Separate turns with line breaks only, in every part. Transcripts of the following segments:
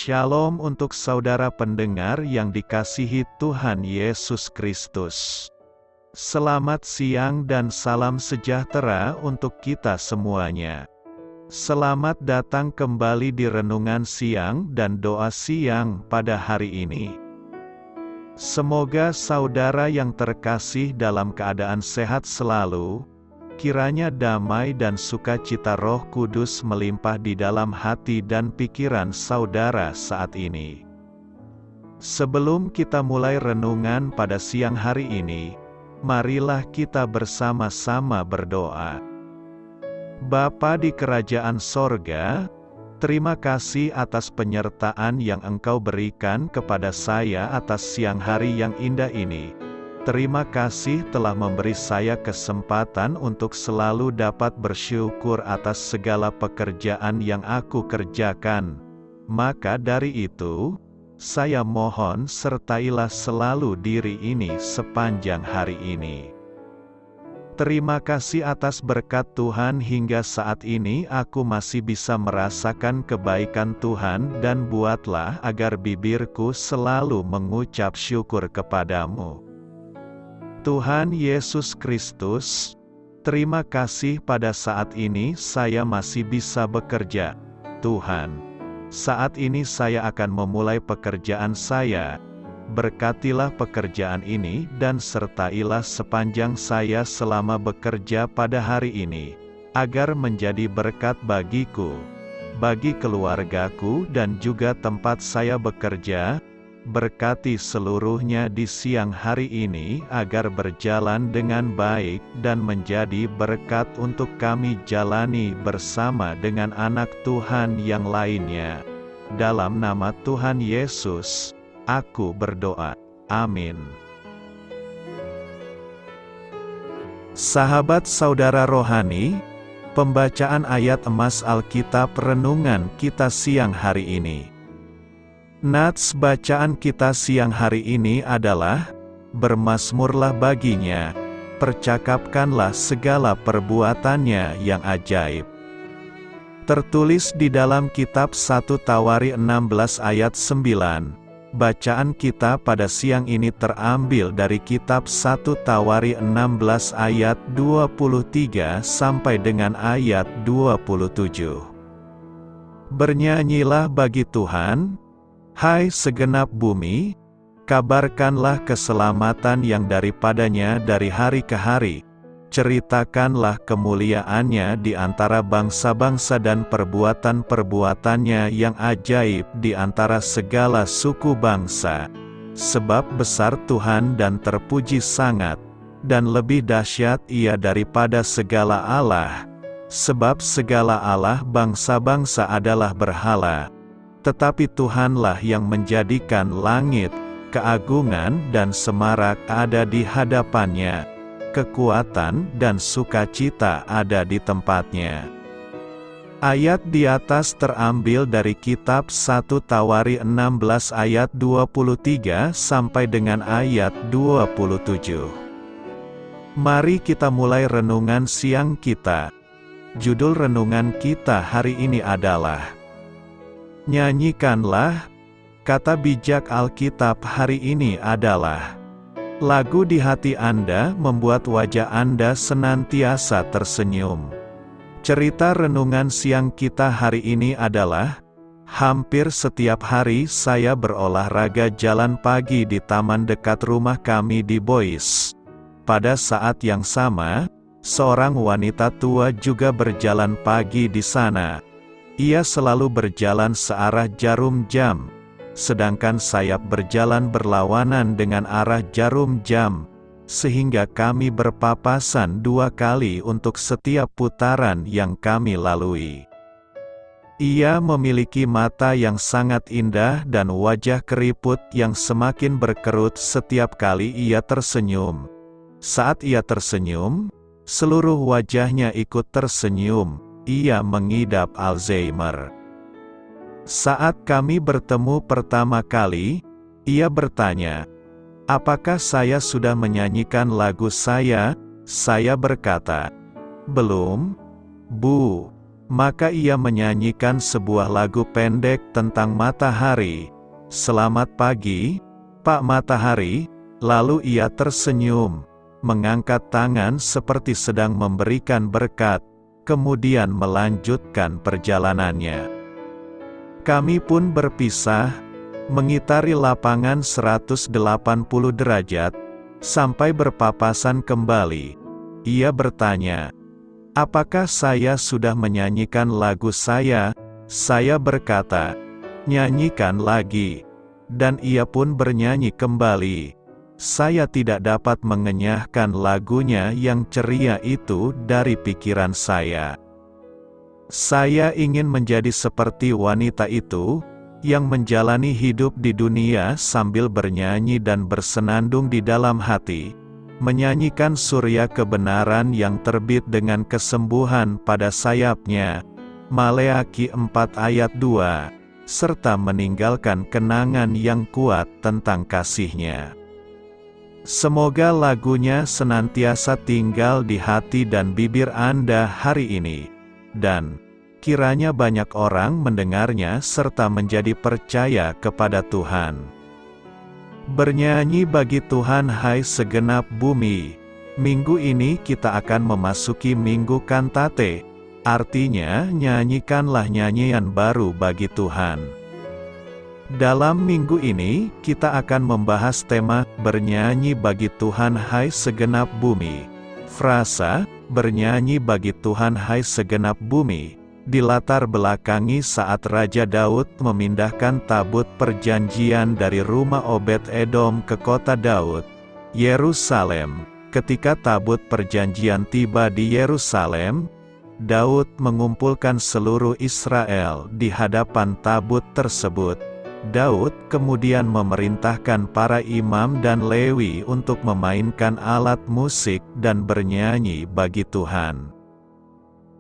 Shalom untuk saudara pendengar yang dikasihi Tuhan Yesus Kristus. Selamat siang dan salam sejahtera untuk kita semuanya. Selamat datang kembali di renungan siang dan doa siang pada hari ini. Semoga saudara yang terkasih dalam keadaan sehat selalu. Kiranya damai dan sukacita Roh Kudus melimpah di dalam hati dan pikiran saudara saat ini. Sebelum kita mulai renungan pada siang hari ini, marilah kita bersama-sama berdoa. Bapa di kerajaan sorga, terima kasih atas penyertaan yang Engkau berikan kepada saya atas siang hari yang indah ini. Terima kasih telah memberi saya kesempatan untuk selalu dapat bersyukur atas segala pekerjaan yang aku kerjakan. Maka dari itu, saya mohon sertailah selalu diri ini sepanjang hari ini. Terima kasih atas berkat Tuhan hingga saat ini aku masih bisa merasakan kebaikan Tuhan dan buatlah agar bibirku selalu mengucap syukur kepadamu. Tuhan Yesus Kristus, terima kasih pada saat ini saya masih bisa bekerja. Tuhan, saat ini saya akan memulai pekerjaan saya. Berkatilah pekerjaan ini dan sertailah sepanjang saya selama bekerja pada hari ini, agar menjadi berkat bagiku, bagi keluargaku dan juga tempat saya bekerja. Berkati seluruhnya di siang hari ini agar berjalan dengan baik dan menjadi berkat untuk kami jalani bersama dengan anak Tuhan yang lainnya. Dalam nama Tuhan Yesus, aku berdoa. Amin. Sahabat saudara rohani, pembacaan ayat emas Alkitab renungan kita siang hari ini. Nats bacaan kita siang hari ini adalah, bermazmurlah baginya, percakapkanlah segala perbuatannya yang ajaib. Tertulis di dalam kitab 1 Tawari 16 ayat 9. Bacaan kita pada siang ini terambil dari kitab 1 Tawari 16 ayat 23 sampai dengan ayat 27. Bernyanyilah bagi Tuhan, hai segenap bumi, kabarkanlah keselamatan yang daripadanya dari hari ke hari. Ceritakanlah kemuliaannya di antara bangsa-bangsa dan perbuatan-perbuatannya yang ajaib di antara segala suku bangsa. Sebab besar Tuhan dan terpuji sangat, dan lebih dahsyat Ia daripada segala Allah. Sebab segala Allah bangsa-bangsa adalah berhala. Tetapi Tuhanlah yang menjadikan langit, keagungan dan semarak ada di hadapannya, kekuatan dan sukacita ada di tempatnya. Ayat di atas terambil dari kitab 1 Tawari 16 ayat 23 sampai dengan ayat 27. Mari kita mulai renungan siang kita. Judul renungan kita hari ini adalah Nyanyikanlah. Kata bijak Alkitab hari ini adalah, lagu di hati Anda membuat wajah Anda senantiasa tersenyum. Cerita renungan siang kita hari ini adalah, hampir setiap hari saya berolahraga jalan pagi di taman dekat rumah kami di Bois. Pada saat yang sama, seorang wanita tua juga berjalan pagi di sana. Ia selalu berjalan searah jarum jam, sedangkan saya berjalan berlawanan dengan arah jarum jam, sehingga kami berpapasan 2 kali untuk setiap putaran yang kami lalui. Ia memiliki mata yang sangat indah dan wajah keriput yang semakin berkerut setiap kali ia tersenyum. Saat ia tersenyum, seluruh wajahnya ikut tersenyum. Ia mengidap Alzheimer. Saat kami bertemu pertama kali, ia bertanya, apakah saya sudah menyanyikan lagu saya? Saya berkata, belum, Bu. Maka ia menyanyikan sebuah lagu pendek tentang matahari. "Selamat pagi, Pak Matahari." Lalu ia tersenyum, mengangkat tangan seperti sedang memberikan berkat, kemudian melanjutkan perjalanannya. Kami pun berpisah, mengitari lapangan 180 derajat, sampai berpapasan kembali. Ia bertanya, "Apakah saya sudah menyanyikan lagu saya?" Saya berkata, "Nyanyikan lagi." Dan ia pun bernyanyi kembali. Saya tidak dapat mengenyahkan lagunya yang ceria itu dari pikiran saya. Saya ingin menjadi seperti wanita itu, yang menjalani hidup di dunia sambil bernyanyi dan bersenandung di dalam hati, menyanyikan surya kebenaran yang terbit dengan kesembuhan pada sayapnya, Maleakhi 4 ayat 2, serta meninggalkan kenangan yang kuat tentang kasih-Nya. Semoga lagunya senantiasa tinggal di hati dan bibir Anda hari ini, dan kiranya banyak orang mendengarnya serta menjadi percaya kepada Tuhan. Bernyanyi bagi Tuhan hai segenap bumi. Minggu ini kita akan memasuki Minggu Kantate, artinya nyanyikanlah nyanyian baru bagi Tuhan. Dalam minggu ini, kita akan membahas tema, bernyanyi bagi Tuhan hai segenap bumi. Frasa, bernyanyi bagi Tuhan hai segenap bumi, dilatar belakangi saat Raja Daud memindahkan tabut perjanjian dari rumah Obed-Edom ke kota Daud, Yerusalem. Ketika tabut perjanjian tiba di Yerusalem, Daud mengumpulkan seluruh Israel di hadapan tabut tersebut. Daud kemudian memerintahkan para imam dan Lewi untuk memainkan alat musik dan bernyanyi bagi Tuhan.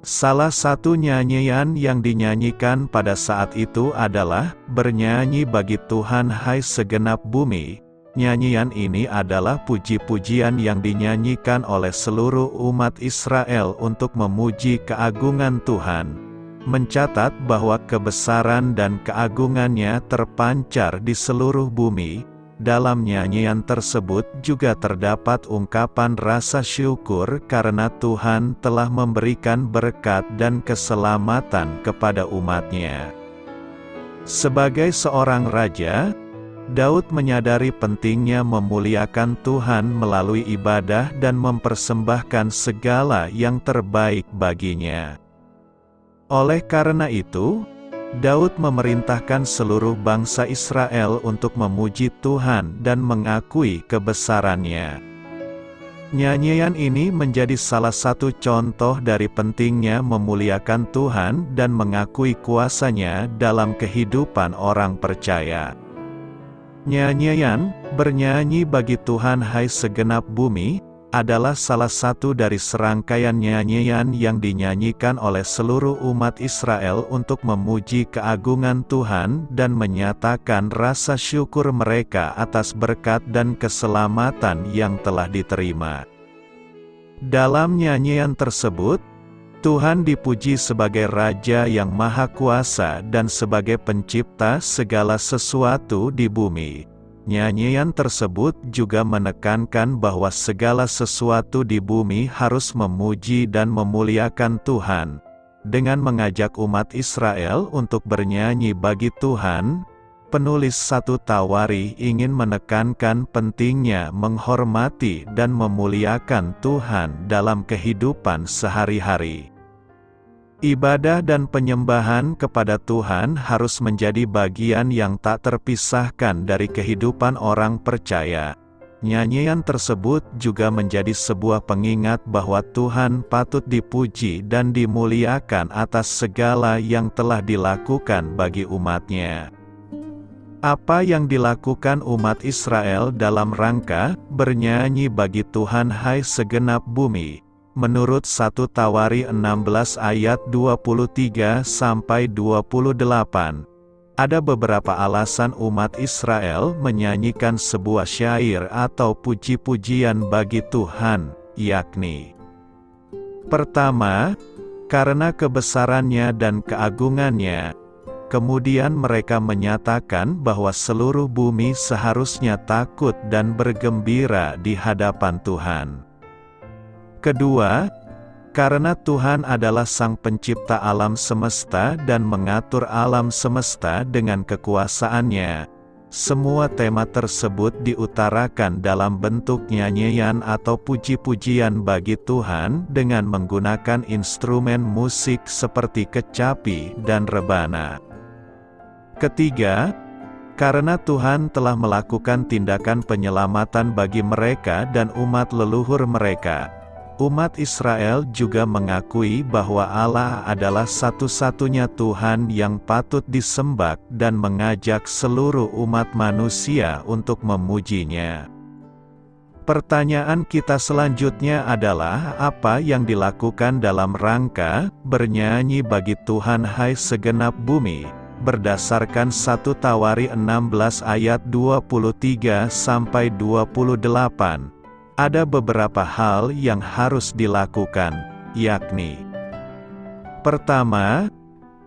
Salah satu nyanyian yang dinyanyikan pada saat itu adalah, bernyanyi bagi Tuhan hai segenap bumi. Nyanyian ini adalah puji-pujian yang dinyanyikan oleh seluruh umat Israel untuk memuji keagungan Tuhan, mencatat bahwa kebesaran dan keagungannya terpancar di seluruh bumi. Dalam nyanyian tersebut juga terdapat ungkapan rasa syukur karena Tuhan telah memberikan berkat dan keselamatan kepada umat-Nya. Sebagai seorang raja, Daud menyadari pentingnya memuliakan Tuhan melalui ibadah dan mempersembahkan segala yang terbaik baginya. Oleh karena itu, Daud memerintahkan seluruh bangsa Israel untuk memuji Tuhan dan mengakui kebesaran-Nya. Nyanyian ini menjadi salah satu contoh dari pentingnya memuliakan Tuhan dan mengakui kuasa-Nya dalam kehidupan orang percaya. Nyanyian, bernyanyi bagi Tuhan hai segenap bumi, adalah salah satu dari serangkaian nyanyian yang dinyanyikan oleh seluruh umat Israel untuk memuji keagungan Tuhan dan menyatakan rasa syukur mereka atas berkat dan keselamatan yang telah diterima. Dalam nyanyian tersebut, Tuhan dipuji sebagai Raja yang Maha Kuasa dan sebagai pencipta segala sesuatu di bumi. Nyanyian tersebut juga menekankan bahwa segala sesuatu di bumi harus memuji dan memuliakan Tuhan. Dengan mengajak umat Israel untuk bernyanyi bagi Tuhan, penulis 1 Tawari ingin menekankan pentingnya menghormati dan memuliakan Tuhan dalam kehidupan sehari-hari. Ibadah dan penyembahan kepada Tuhan harus menjadi bagian yang tak terpisahkan dari kehidupan orang percaya. Nyanyian tersebut juga menjadi sebuah pengingat bahwa Tuhan patut dipuji dan dimuliakan atas segala yang telah dilakukan bagi umat-Nya. Apa yang dilakukan umat Israel dalam rangka bernyanyi bagi Tuhan hai segenap bumi? Menurut 1 Tawari 16 ayat 23-28, ada beberapa alasan umat Israel menyanyikan sebuah syair atau puji-pujian bagi Tuhan, yakni: pertama, Karena kebesarannya dan keagungannya, kemudian mereka menyatakan bahwa seluruh bumi seharusnya takut dan bergembira di hadapan Tuhan. Kedua, karena Tuhan adalah Sang Pencipta alam semesta dan mengatur alam semesta dengan kekuasaannya, semua tema tersebut diutarakan dalam bentuk nyanyian atau puji-pujian bagi Tuhan dengan menggunakan instrumen musik seperti kecapi dan rebana. Ketiga, karena Tuhan telah melakukan tindakan penyelamatan bagi mereka dan umat leluhur mereka, umat Israel juga mengakui bahwa Allah adalah satu-satunya Tuhan yang patut disembah dan mengajak seluruh umat manusia untuk memujinya. Pertanyaan kita selanjutnya adalah apa yang dilakukan dalam rangka bernyanyi bagi Tuhan hai segenap bumi, berdasarkan 1 Tawari 16 ayat 23-28. Ada beberapa hal yang harus dilakukan, yakni: pertama,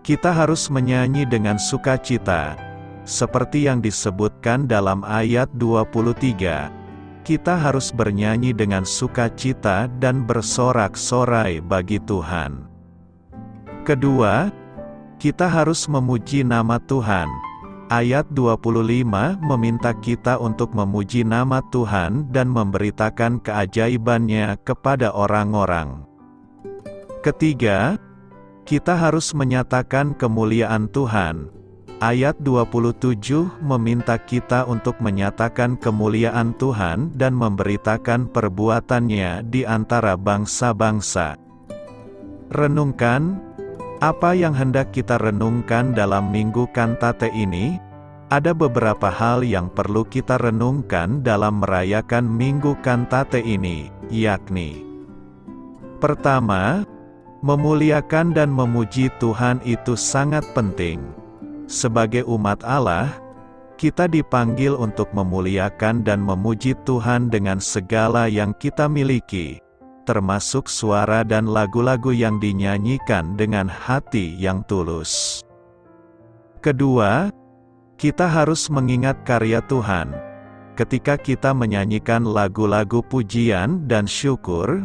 kita harus menyanyi dengan sukacita. Seperti yang disebutkan dalam ayat 23, kita harus bernyanyi dengan sukacita dan bersorak-sorai bagi Tuhan. Kedua, kita harus memuji nama Tuhan. Ayat 25 meminta kita untuk memuji nama Tuhan dan memberitakan keajaibannya kepada orang-orang. Ketiga, kita harus menyatakan kemuliaan Tuhan. Ayat 27 meminta kita untuk menyatakan kemuliaan Tuhan dan memberitakan perbuatannya di antara bangsa-bangsa. Renungkan, apa yang hendak kita renungkan dalam Minggu Kantate ini? Ada beberapa hal yang perlu kita renungkan dalam merayakan Minggu Kantate ini, yakni: pertama, memuliakan dan memuji Tuhan itu sangat penting. Sebagai umat Allah, kita dipanggil untuk memuliakan dan memuji Tuhan dengan segala yang kita miliki, termasuk suara dan lagu-lagu yang dinyanyikan dengan hati yang tulus. Kedua, kita harus mengingat karya Tuhan. Ketika kita menyanyikan lagu-lagu pujian dan syukur,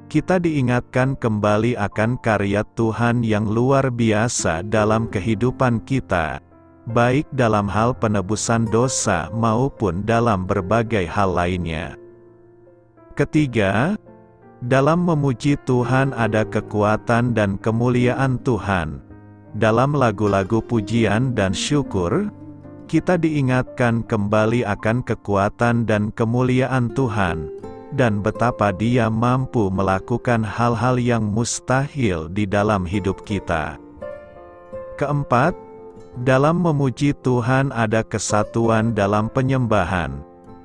kita diingatkan kembali akan karya Tuhan yang luar biasa dalam kehidupan kita, baik dalam hal penebusan dosa maupun dalam berbagai hal lainnya. Ketiga, dalam memuji Tuhan ada kekuatan dan kemuliaan Tuhan. Dalam lagu-lagu pujian dan syukur, kita diingatkan kembali akan kekuatan dan kemuliaan Tuhan, dan betapa Dia mampu melakukan hal-hal yang mustahil di dalam hidup kita. Keempat, dalam memuji Tuhan ada kesatuan dalam penyembahan.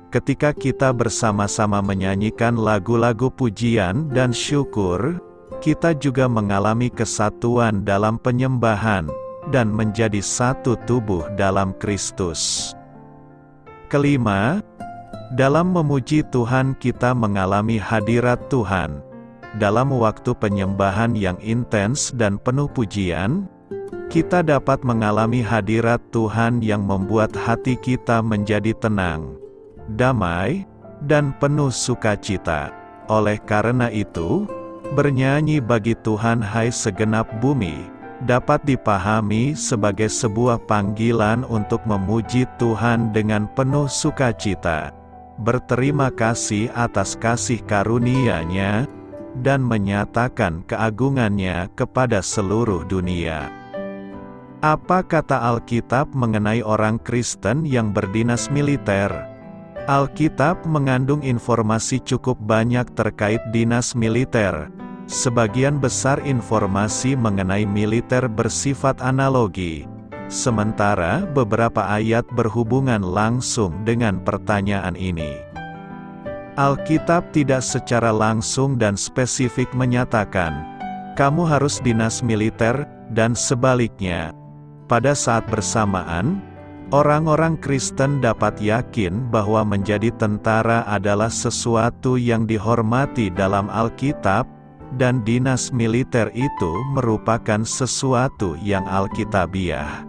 Ketika kita bersama-sama menyanyikan lagu-lagu pujian dan syukur, kita juga mengalami kesatuan dalam penyembahan, dan menjadi satu tubuh dalam Kristus. Kelima, dalam memuji Tuhan kita mengalami hadirat Tuhan. Dalam waktu penyembahan yang intens dan penuh pujian, kita dapat mengalami hadirat Tuhan yang membuat hati kita menjadi tenang, damai, dan penuh sukacita. Oleh karena itu, bernyanyi bagi Tuhan hai segenap bumi, dapat dipahami sebagai sebuah panggilan untuk memuji Tuhan dengan penuh sukacita, berterima kasih atas kasih karunia-Nya, dan menyatakan keagungannya kepada seluruh dunia. Apa kata Alkitab mengenai orang Kristen yang berdinas militer? Alkitab mengandung informasi cukup banyak terkait dinas militer. Sebagian besar informasi mengenai militer bersifat analogi, sementara beberapa ayat berhubungan langsung dengan pertanyaan ini. Alkitab tidak secara langsung dan spesifik menyatakan, kamu harus dinas militer, dan sebaliknya. Pada saat bersamaan, orang-orang Kristen dapat yakin bahwa menjadi tentara adalah sesuatu yang dihormati dalam Alkitab, dan dinas militer itu merupakan sesuatu yang alkitabiah.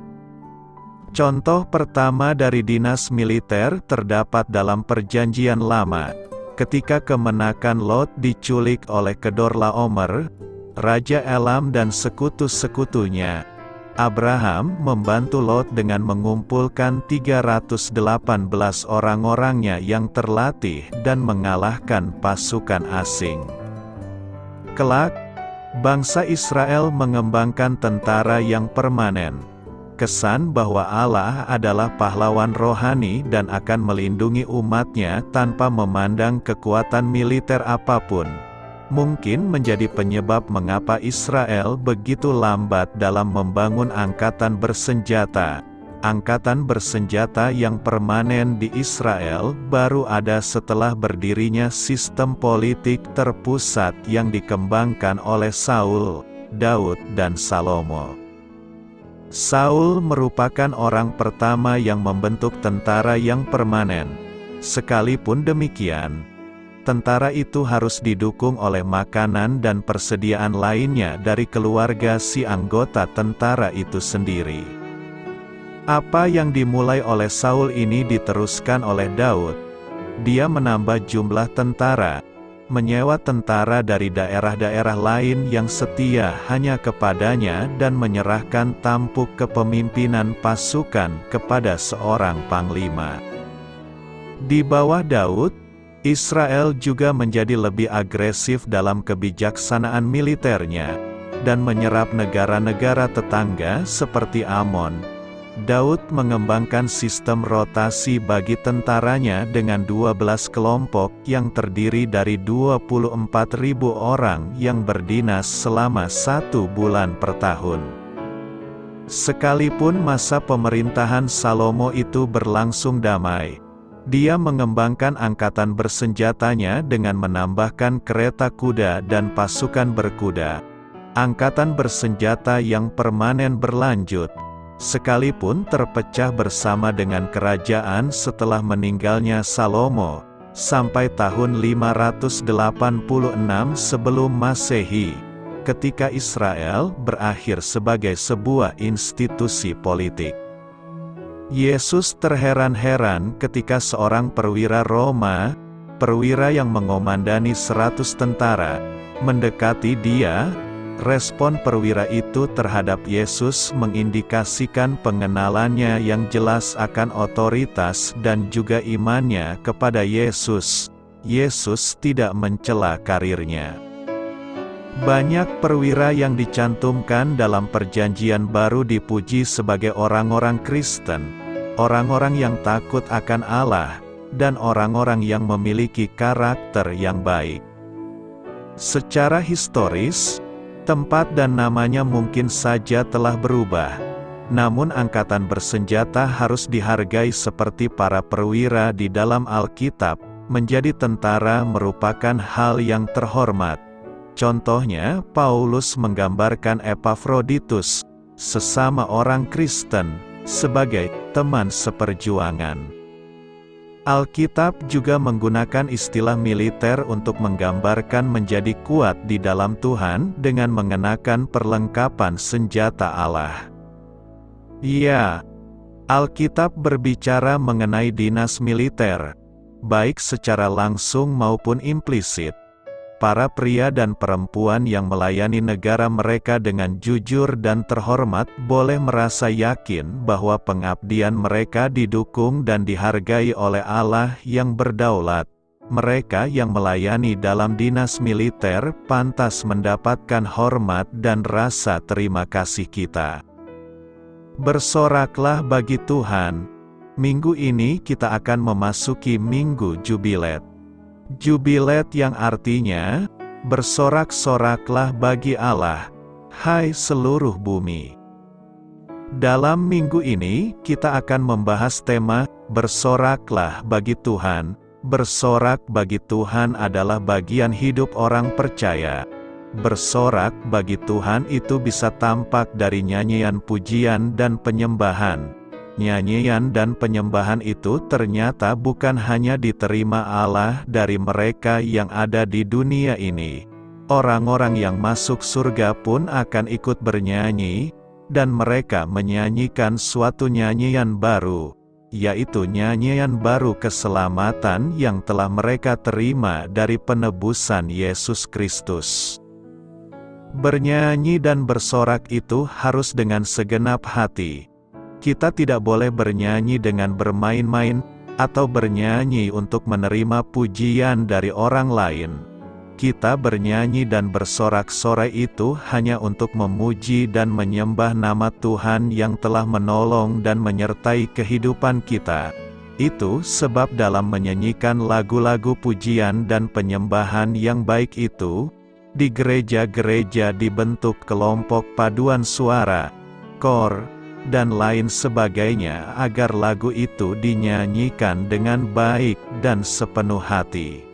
Contoh pertama dari dinas militer terdapat dalam Perjanjian Lama, ketika kemenakan Lot diculik oleh Kedorlaomer, Raja Elam dan sekutu-sekutunya. Abraham membantu Lot dengan mengumpulkan 318 orang-orangnya yang terlatih dan mengalahkan pasukan asing. Kelak, bangsa Israel mengembangkan tentara yang permanen. Kesan bahwa Allah adalah pahlawan rohani dan akan melindungi umatnya tanpa memandang kekuatan militer apapun, mungkin menjadi penyebab mengapa Israel begitu lambat dalam membangun angkatan bersenjata. Angkatan bersenjata yang permanen di Israel baru ada setelah berdirinya sistem politik terpusat yang dikembangkan oleh Saul, Daud dan Salomo. Saul merupakan orang pertama yang membentuk tentara yang permanen. Sekalipun demikian, tentara itu harus didukung oleh makanan dan persediaan lainnya dari keluarga si anggota tentara itu sendiri. Apa yang dimulai oleh Saul ini diteruskan oleh Daud. Dia menambah jumlah tentara, menyewa tentara dari daerah-daerah lain yang setia hanya kepadanya dan menyerahkan tampuk kepemimpinan pasukan kepada seorang panglima. Di bawah Daud, Israel juga menjadi lebih agresif dalam kebijaksanaan militernya, dan menyerap negara-negara tetangga seperti Amon. Daud mengembangkan sistem rotasi bagi tentaranya dengan 12 kelompok yang terdiri dari 24.000 orang yang berdinas selama 1 bulan per tahun. Sekalipun masa pemerintahan Salomo itu berlangsung damai, dia mengembangkan angkatan bersenjatanya dengan menambahkan kereta kuda dan pasukan berkuda. Angkatan bersenjata yang permanen berlanjut, sekalipun terpecah bersama dengan kerajaan setelah meninggalnya Salomo, sampai tahun 586 sebelum Masehi, ketika Israel berakhir sebagai sebuah institusi politik. Yesus terheran-heran ketika seorang perwira Roma, perwira yang mengomandani 100 tentara, mendekati dia. Respon perwira itu terhadap Yesus mengindikasikan pengenalannya yang jelas akan otoritas dan juga imannya kepada Yesus. Yesus tidak mencela karirnya. Banyak perwira yang dicantumkan dalam Perjanjian Baru dipuji sebagai orang-orang Kristen, orang-orang yang takut akan Allah, dan orang-orang yang memiliki karakter yang baik. Secara historis, tempat dan namanya mungkin saja telah berubah, namun angkatan bersenjata harus dihargai seperti para perwira di dalam Alkitab. Menjadi tentara merupakan hal yang terhormat. Contohnya, Paulus menggambarkan Epafroditus, sesama orang Kristen, sebagai teman seperjuangan. Alkitab juga menggunakan istilah militer untuk menggambarkan menjadi kuat di dalam Tuhan dengan mengenakan perlengkapan senjata Allah. Ya, Alkitab berbicara mengenai dinas militer, baik secara langsung maupun implisit. Para pria dan perempuan yang melayani negara mereka dengan jujur dan terhormat boleh merasa yakin bahwa pengabdian mereka didukung dan dihargai oleh Allah yang berdaulat. Mereka yang melayani dalam dinas militer pantas mendapatkan hormat dan rasa terima kasih kita. Bersoraklah bagi Tuhan. Minggu ini kita akan memasuki Minggu Jubilet. Jubilet yang artinya, bersorak-soraklah bagi Allah, hai seluruh bumi. Dalam minggu ini, kita akan membahas tema, bersoraklah bagi Tuhan. Bersorak bagi Tuhan adalah bagian hidup orang percaya. Bersorak bagi Tuhan itu bisa tampak dari nyanyian pujian dan penyembahan. Nyanyian dan penyembahan itu ternyata bukan hanya diterima Allah dari mereka yang ada di dunia ini, Orang-orang yang masuk surga pun akan ikut bernyanyi, dan mereka menyanyikan suatu nyanyian baru, yaitu nyanyian baru keselamatan yang telah mereka terima dari penebusan Yesus Kristus. Bernyanyi dan bersorak itu harus dengan segenap hati. Kita tidak boleh bernyanyi dengan bermain-main, atau bernyanyi untuk menerima pujian dari orang lain. Kita bernyanyi dan bersorak-sorai itu hanya untuk memuji dan menyembah nama Tuhan yang telah menolong dan menyertai kehidupan kita. Itu sebab dalam menyanyikan lagu-lagu pujian dan penyembahan yang baik itu, di gereja-gereja dibentuk kelompok paduan suara, kor, dan lain sebagainya agar lagu itu dinyanyikan dengan baik dan sepenuh hati.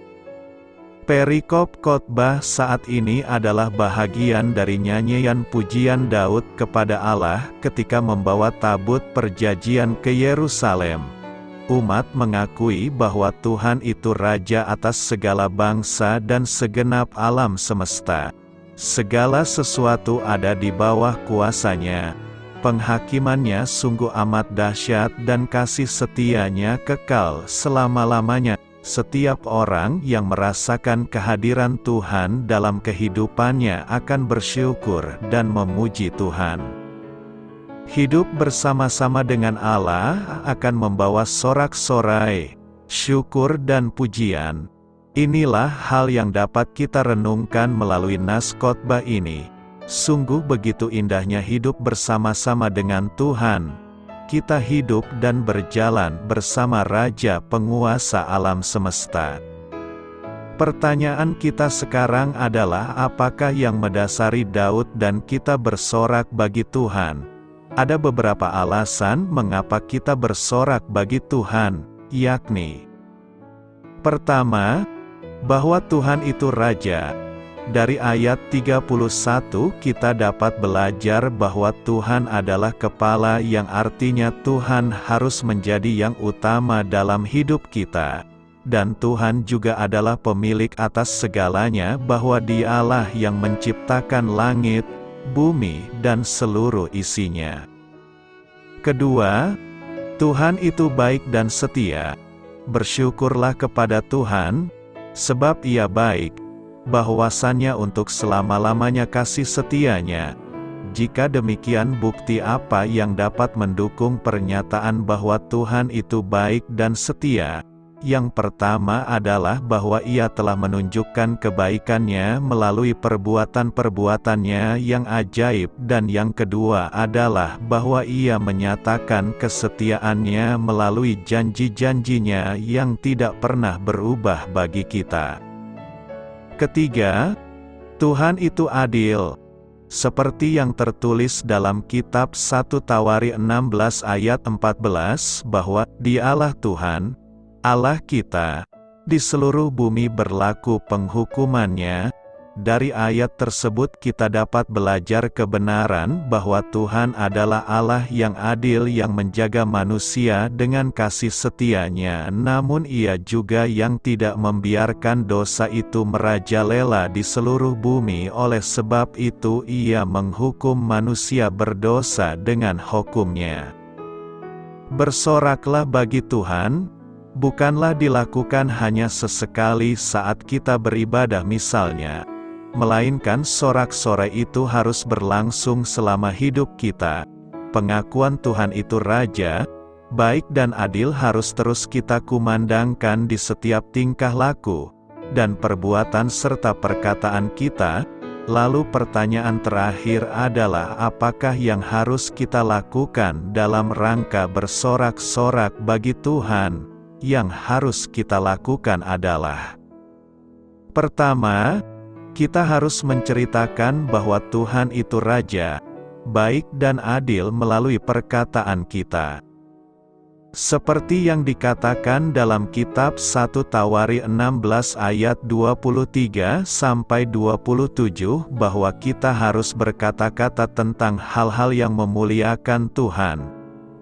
Perikop khotbah saat ini adalah bahagian dari nyanyian pujian Daud kepada Allah ketika membawa tabut perjanjian ke Yerusalem. Umat mengakui bahwa Tuhan itu Raja atas segala bangsa dan segenap alam semesta. Segala sesuatu ada di bawah kuasanya. Penghakimannya sungguh amat dahsyat dan kasih setianya kekal selama-lamanya. Setiap orang yang merasakan kehadiran Tuhan dalam kehidupannya akan bersyukur dan memuji Tuhan. Hidup bersama-sama dengan Allah akan membawa sorak-sorai, syukur dan pujian. Inilah hal yang dapat kita renungkan melalui nas khotbah ini. Sungguh begitu indahnya hidup bersama-sama dengan Tuhan. Kita hidup dan berjalan bersama Raja Penguasa alam semesta. Pertanyaan kita sekarang adalah apakah yang mendasari Daud dan kita bersorak bagi Tuhan? Ada beberapa alasan mengapa kita bersorak bagi Tuhan, yakni: pertama, bahwa Tuhan itu Raja. Dari ayat 31 kita dapat belajar bahwa Tuhan adalah kepala, yang artinya Tuhan harus menjadi yang utama dalam hidup kita. Dan Tuhan juga adalah pemilik atas segalanya, bahwa Dialah yang menciptakan langit, bumi, dan seluruh isinya. Kedua, Tuhan itu baik dan setia. Bersyukurlah kepada Tuhan, sebab Ia baik, bahwasannya untuk selama-lamanya kasih setianya. Jika demikian, bukti apa yang dapat mendukung pernyataan bahwa Tuhan itu baik dan setia? Yang pertama adalah bahwa Ia telah menunjukkan kebaikannya melalui perbuatan-perbuatannya yang ajaib, dan yang kedua adalah bahwa Ia menyatakan kesetiaannya melalui janji-janjinya yang tidak pernah berubah bagi kita. Ketiga, Tuhan itu adil. Seperti yang tertulis dalam kitab 1 Tawari 16 ayat 14 bahwa Dialah Tuhan, Allah kita, di seluruh bumi berlaku penghukumannya. Dari ayat tersebut kita dapat belajar kebenaran bahwa Tuhan adalah Allah yang adil, yang menjaga manusia dengan kasih setianya, namun Ia juga yang tidak membiarkan dosa itu merajalela di seluruh bumi. Oleh sebab itu Ia menghukum manusia berdosa dengan hukum-Nya. Bersoraklah bagi Tuhan, bukanlah dilakukan hanya sesekali saat kita beribadah misalnya, melainkan sorak-sorai itu harus berlangsung selama hidup kita. Pengakuan Tuhan itu Raja, baik dan adil harus terus kita kumandangkan di setiap tingkah laku dan perbuatan serta perkataan kita. Lalu pertanyaan terakhir adalah apakah yang harus kita lakukan dalam rangka bersorak-sorak bagi Tuhan? Yang harus kita lakukan adalah: pertama, kita harus menceritakan bahwa Tuhan itu Raja, baik dan adil melalui perkataan kita. Seperti yang dikatakan dalam kitab 1 Tawari 16 ayat 23-27 bahwa kita harus berkata-kata tentang hal-hal yang memuliakan Tuhan.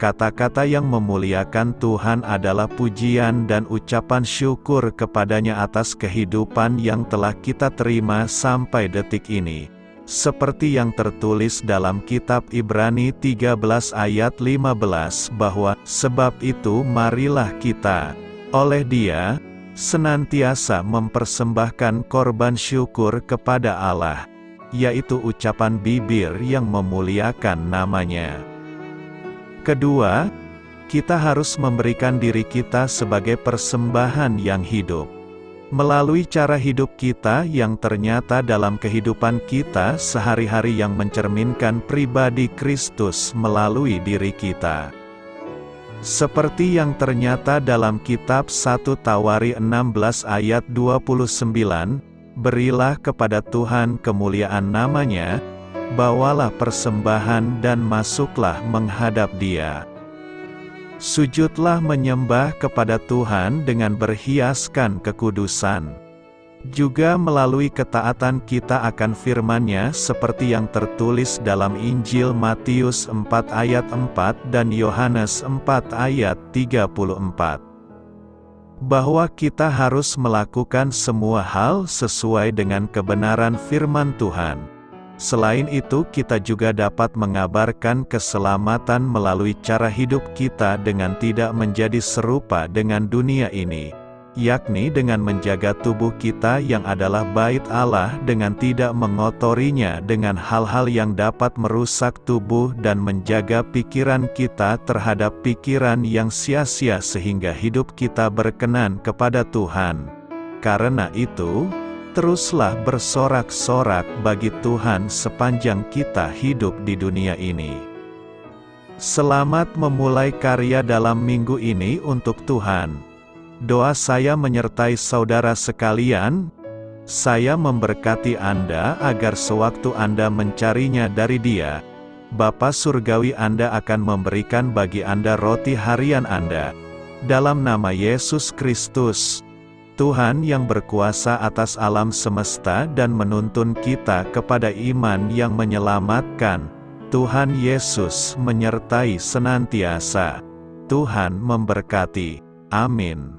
Kata-kata yang memuliakan Tuhan adalah pujian dan ucapan syukur kepadanya atas kehidupan yang telah kita terima sampai detik ini. Seperti yang tertulis dalam kitab Ibrani 13 ayat 15 bahwa, sebab itu marilah kita, oleh Dia, senantiasa mempersembahkan korban syukur kepada Allah, yaitu ucapan bibir yang memuliakan namanya. Kedua, kita harus memberikan diri kita sebagai persembahan yang hidup. Melalui cara hidup kita yang ternyata dalam kehidupan kita sehari-hari yang mencerminkan pribadi Kristus melalui diri kita. Seperti yang ternyata dalam kitab 1 Tawari 16 ayat 29, berilah kepada Tuhan kemuliaan namanya, bawalah persembahan dan masuklah menghadap Dia. Sujudlah menyembah kepada Tuhan dengan berhiaskan kekudusan. Juga melalui ketaatan kita akan firman-Nya seperti yang tertulis dalam Injil Matius 4 ayat 4 dan Yohanes 4 ayat 34. Bahwa kita harus melakukan semua hal sesuai dengan kebenaran firman Tuhan. Selain itu kita juga dapat mengabarkan keselamatan melalui cara hidup kita dengan tidak menjadi serupa dengan dunia ini, yakni dengan menjaga tubuh kita yang adalah bait Allah dengan tidak mengotorinya dengan hal-hal yang dapat merusak tubuh dan menjaga pikiran kita terhadap pikiran yang sia-sia sehingga hidup kita berkenan kepada Tuhan. Karena itu, teruslah bersorak-sorak bagi Tuhan sepanjang kita hidup di dunia ini. Selamat memulai karya dalam minggu ini untuk Tuhan. Doa saya menyertai saudara sekalian. Saya memberkati Anda agar sewaktu Anda mencarinya dari Dia, Bapa Surgawi Anda akan memberikan bagi Anda roti harian Anda. Dalam nama Yesus Kristus, Tuhan yang berkuasa atas alam semesta dan menuntun kita kepada iman yang menyelamatkan, Tuhan Yesus menyertai senantiasa. Tuhan memberkati. Amin.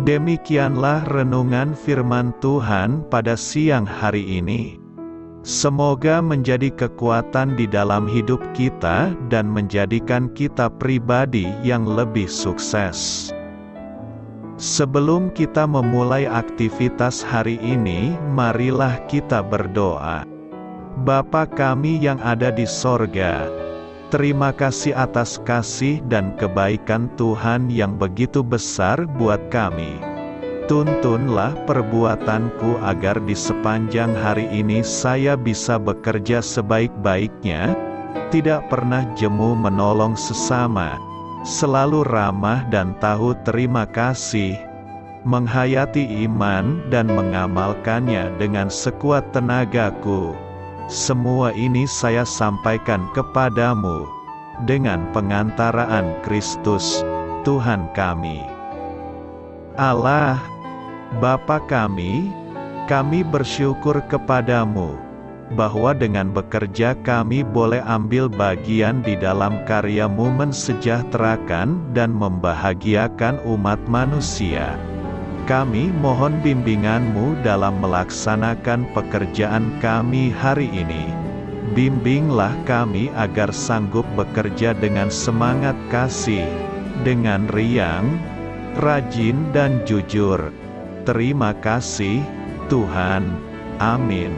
Demikianlah renungan firman Tuhan pada siang hari ini. Semoga menjadi kekuatan di dalam hidup kita dan menjadikan kita pribadi yang lebih sukses. Sebelum kita memulai aktivitas hari ini, marilah kita berdoa. Bapa kami yang ada di sorga, terima kasih atas kasih dan kebaikan Tuhan yang begitu besar buat kami. Tuntunlah perbuatanku agar di sepanjang hari ini saya bisa bekerja sebaik-baiknya, tidak pernah jemu menolong sesama, selalu ramah dan tahu terima kasih, menghayati iman dan mengamalkannya dengan sekuat tenagaku. Semua ini saya sampaikan kepadamu, dengan pengantaraan Kristus, Tuhan kami. Allah, Bapa kami bersyukur kepadamu, bahwa dengan bekerja kami boleh ambil bagian di dalam karya-Mu mensejahterakan dan membahagiakan umat manusia. Kami mohon bimbingan-Mu dalam melaksanakan pekerjaan kami hari ini. Bimbinglah kami agar sanggup bekerja dengan semangat kasih, dengan riang, rajin dan jujur. Terima kasih, Tuhan. Amin.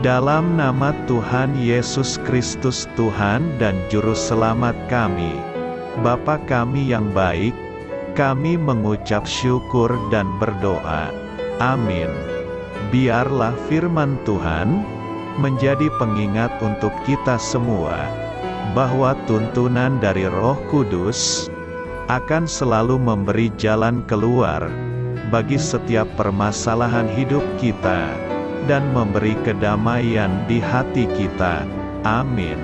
Dalam nama Tuhan Yesus Kristus Tuhan dan Juru Selamat kami, Bapa kami yang baik, kami mengucap syukur dan berdoa. Amin. Biarlah firman Tuhan menjadi pengingat untuk kita semua, bahwa tuntunan dari Roh Kudus akan selalu memberi jalan keluar bagi setiap permasalahan hidup kita, dan memberi kedamaian di hati kita. Amin.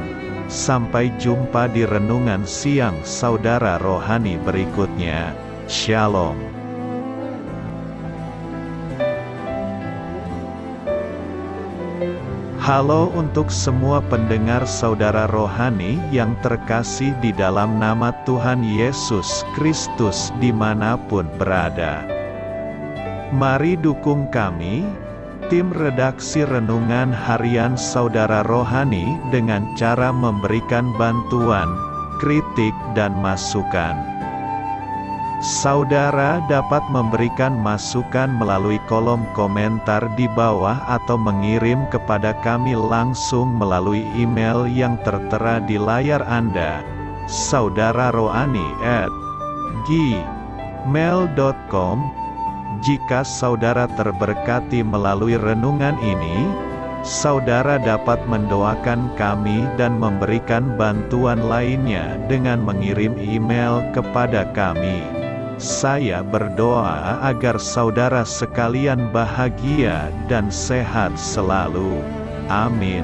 Sampai jumpa di renungan siang saudara rohani berikutnya. Shalom. Halo untuk semua pendengar saudara rohani yang terkasih di dalam nama Tuhan Yesus Kristus dimanapun berada. Mari dukung kami, tim redaksi Renungan Harian Saudara Rohani dengan cara memberikan bantuan, kritik dan masukan. Saudara dapat memberikan masukan melalui kolom komentar di bawah atau mengirim kepada kami langsung melalui email yang tertera di layar Anda, saudararohani@gmail.com. Jika saudara terberkati melalui renungan ini, saudara dapat mendoakan kami dan memberikan bantuan lainnya dengan mengirim email kepada kami. Saya berdoa agar saudara sekalian bahagia dan sehat selalu. Amin.